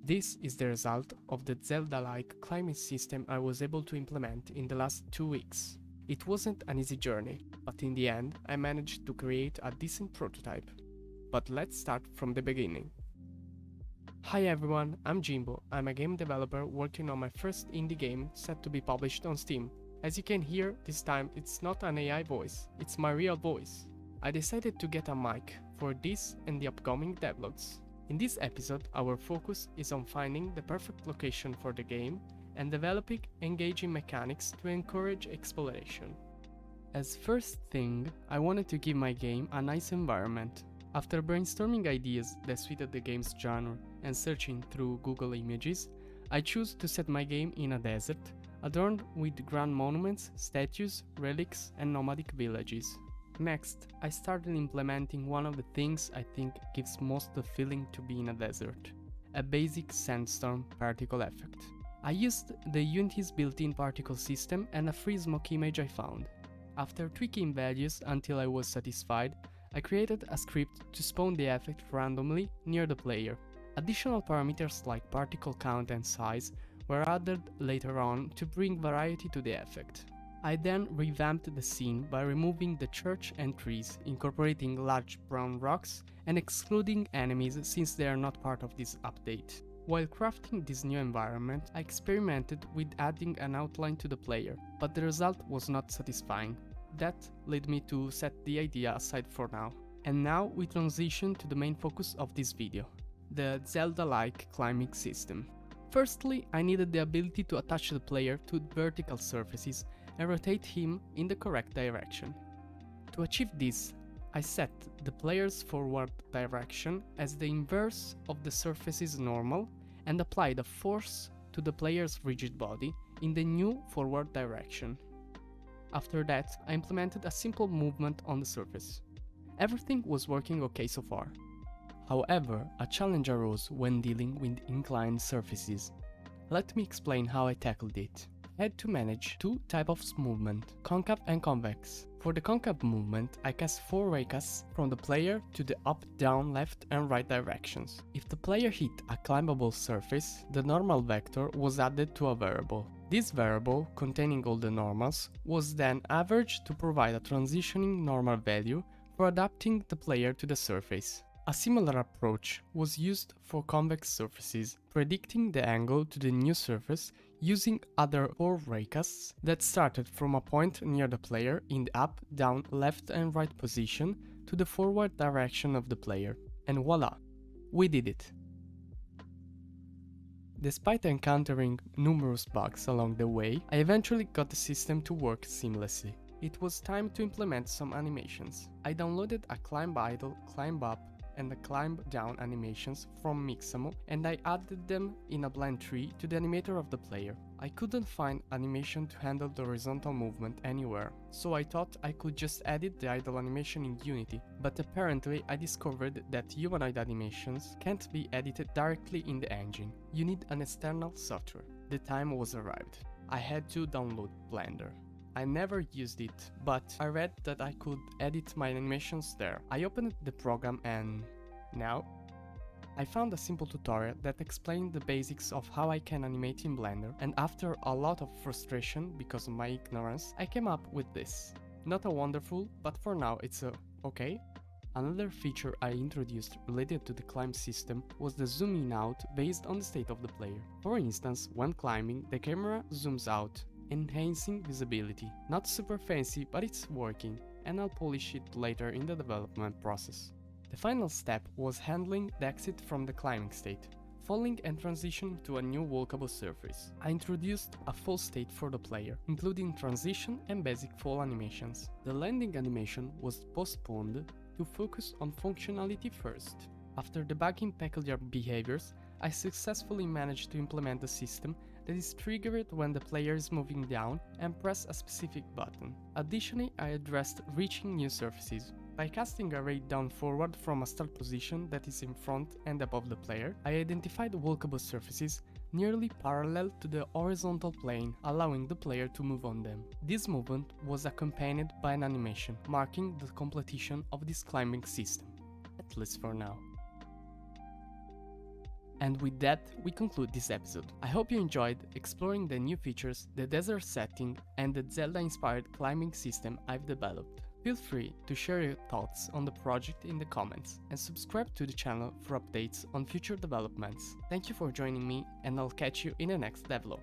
This is the result of the Zelda-like climbing system I was able to implement in the last 2 weeks. It wasn't an easy journey, but in the end I managed to create a decent prototype. But let's start from the beginning. Hi everyone, I'm Jimbo. I'm a game developer working on my first indie game set to be published on Steam. As you can hear, this time it's not an AI voice, it's my real voice. I decided to get a mic for this and the upcoming devlogs. In this episode, our focus is on finding the perfect location for the game and developing engaging mechanics to encourage exploration. As first thing, I wanted to give my game a nice environment. After brainstorming ideas that suited the game's genre and searching through Google Images, I chose to set my game in a desert, adorned with grand monuments, statues, relics, and nomadic villages. Next, I started implementing one of the things I think gives most the feeling to be in a desert: a basic sandstorm particle effect. I used the Unity's built-in particle system and a free smoke image I found. After tweaking values until I was satisfied, I created a script to spawn the effect randomly near the player. Additional parameters like particle count and size were added later on to bring variety to the effect. I then revamped the scene by removing the church and trees, incorporating large brown rocks, and excluding enemies since they are not part of this update. While crafting this new environment, I experimented with adding an outline to the player, but the result was not satisfying. That led me to set the idea aside for now. And now we transition to the main focus of this video: the Zelda-like climbing system. Firstly, I needed the ability to attach the player to vertical surfaces and rotate him in the correct direction. To achieve this, I set the player's forward direction as the inverse of the surface's normal and applied a force to the player's rigid body in the new forward direction. After that, I implemented a simple movement on the surface. Everything was working okay so far. However, a challenge arose when dealing with inclined surfaces. Let me explain how I tackled it. I had to manage two types of movement, concave and convex. For the concave movement, I cast 4 raycasts from the player to the up, down, left and right directions. If the player hit a climbable surface, the normal vector was added to a variable. This variable, containing all the normals, was then averaged to provide a transitioning normal value for adapting the player to the surface. A similar approach was used for convex surfaces, predicting the angle to the new surface using other 4 raycasts that started from a point near the player in the up, down, left and right position to the forward direction of the player. And voila! We did it! Despite encountering numerous bugs along the way, I eventually got the system to work seamlessly. It was time to implement some animations. I downloaded a climb idle, climb up, and the climb down animations from Mixamo, and I added them in a blind tree to the animator of the player. I couldn't find animation to handle the horizontal movement anywhere, so I thought I could just edit the idle animation in Unity, but apparently I discovered that humanoid animations can't be edited directly in the engine. You need an external software. The time was arrived. I had to download Blender. I never used it, but I read that I could edit my animations there. I opened the program and now I found a simple tutorial that explained the basics of how I can animate in Blender, and after a lot of frustration because of my ignorance, I came up with this. Not a wonderful, but for now it's okay. Another feature I introduced related to the climb system was the zoom in out based on the state of the player. For instance, when climbing, the camera zooms out, enhancing visibility. Not super fancy, but it's working, and I'll polish it later in the development process. The final step was handling the exit from the climbing state, falling and transition to a new walkable surface. I introduced a fall state for the player, including transition and basic fall animations. The landing animation was postponed to focus on functionality first. After debugging peculiar behaviors, I successfully managed to implement a system that is triggered when the player is moving down and press a specific button. Additionally, I addressed reaching new surfaces. By casting a ray down forward from a start position that is in front and above the player, I identified walkable surfaces nearly parallel to the horizontal plane, allowing the player to move on them. This movement was accompanied by an animation, marking the completion of this climbing system, at least for now. And with that, we conclude this episode. I hope you enjoyed exploring the new features, the desert setting, and the Zelda-inspired climbing system I've developed. Feel free to share your thoughts on the project in the comments, and subscribe to the channel for updates on future developments. Thank you for joining me, and I'll catch you in the next devlog.